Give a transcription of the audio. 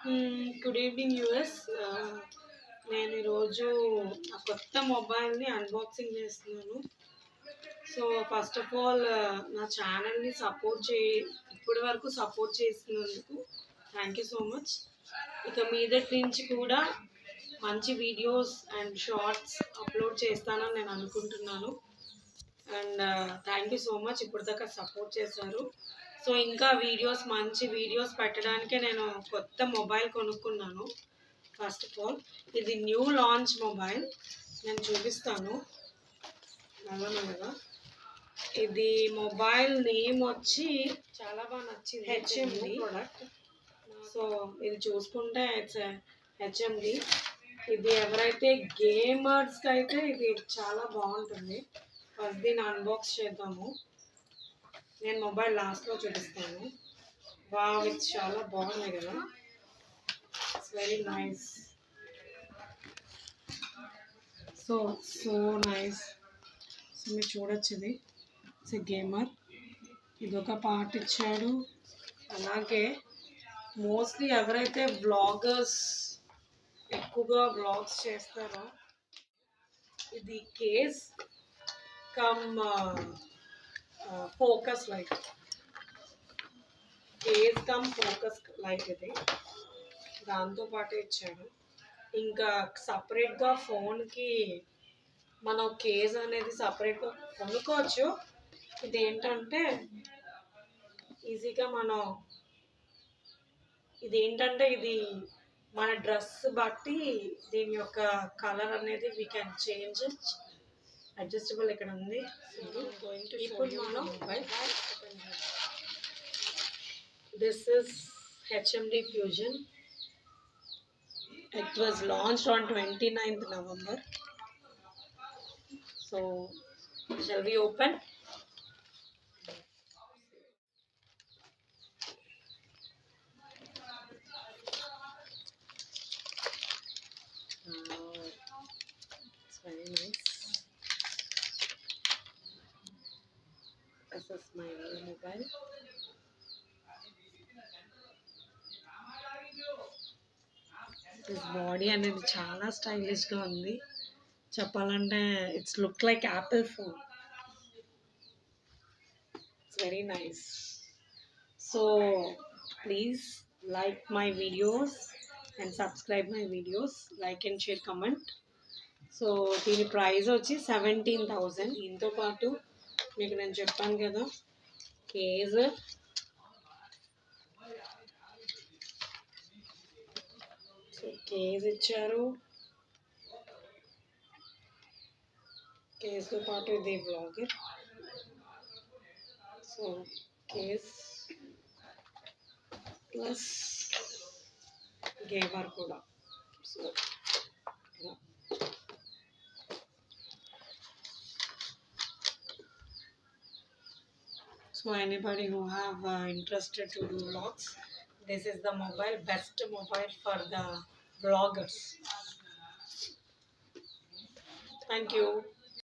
Good evening US. నేను ఈరోజు ఆ కొత్త మొబైల్ని అన్బాక్సింగ్ చేస్తున్నాను. సో ఫస్ట్ ఆఫ్ ఆల్ నా ఛానల్ని ఇప్పటి వరకు సపోర్ట్ చేసినందుకు థ్యాంక్ యూ సో మచ్. ఇక మీదటి నుంచి కూడా మంచి వీడియోస్ అండ్ షార్ట్స్ అప్లోడ్ చేస్తానని నేను అనుకుంటున్నాను. And thank you so much ఇప్పటిదాకా సపోర్ట్ చేశారు. సో ఇంకా మంచి వీడియోస్ పెట్టడానికే నేను కొత్త మొబైల్ కొనుక్కున్నాను. ఫస్ట్ ఆఫ్ ఆల్ ఇది న్యూ లాంచ్ మొబైల్, నేను చూపిస్తాను మెల్లమెల్లగా. ఇది మొబైల్ నేమ్ వచ్చి చాలా బాగా నచ్చింది, హెచ్ఎండి ప్రోడక్ట్. సో ఇది చూసుకుంటే ఇట్స్ హెచ్ఎండి. ఇది ఎవరైతే గేమర్స్కి అయితే ఇది చాలా బాగుంటుంది. ఫస్ట్ దీన్ని అన్బాక్స్ చేద్దాము. నేను మొబైల్ లాస్ట్లో చూపిస్తాను. వావ్, ఇది చాలా బాగున్నాయి కదా, it's very nice. So nice. So మీరు చూడొచ్చు, ఇది ఇట్స్ గేమర్. ఇదొక పార్ట్ ఇచ్చాడు. అలాగే మోస్ట్లీ ఎవరైతే వ్లాగర్స్ ఎక్కువగా వ్లాగ్స్ చేస్తారో ఇది case come focus light, case come focus light ఇది దాంతోపాటు ఇచ్చాడు. ఇంకా సపరేట్గా ఫోన్కి మనం కేస్ అనేది సపరేట్గా కొనుక్కోవచ్చు. ఇదేంటంటే ఈజీగా ఇది మన డ్రెస్ బట్టి దీని యొక్క కలర్ అనేది వీ కెన్ చేంజ్. అడ్జస్టబుల్ ఇక్కడ ఉంది. ఇప్పుడు మనం this is HMD fusion. It was launched on 29th November. So shall we open? It's very nice. This is my new mobile. This body అనేది చాలా స్టైలిష్గా ఉంది. చెప్పాలంటే it's look like Apple phone. It's very nice. So please like my videos and subscribe my videos, like and share, comment. So దీని price వచ్చి 17,000. దీంతో పాటు మీకు నేను చెప్పాను కదా కేజ్, సో కేజ్ ఇచ్చారు. కేజ్తో పాటు ఇది blogger. So cage plus gamer కూడా. So anybody who have interested to do vlogs, this is the best mobile for the vloggers. Thank you.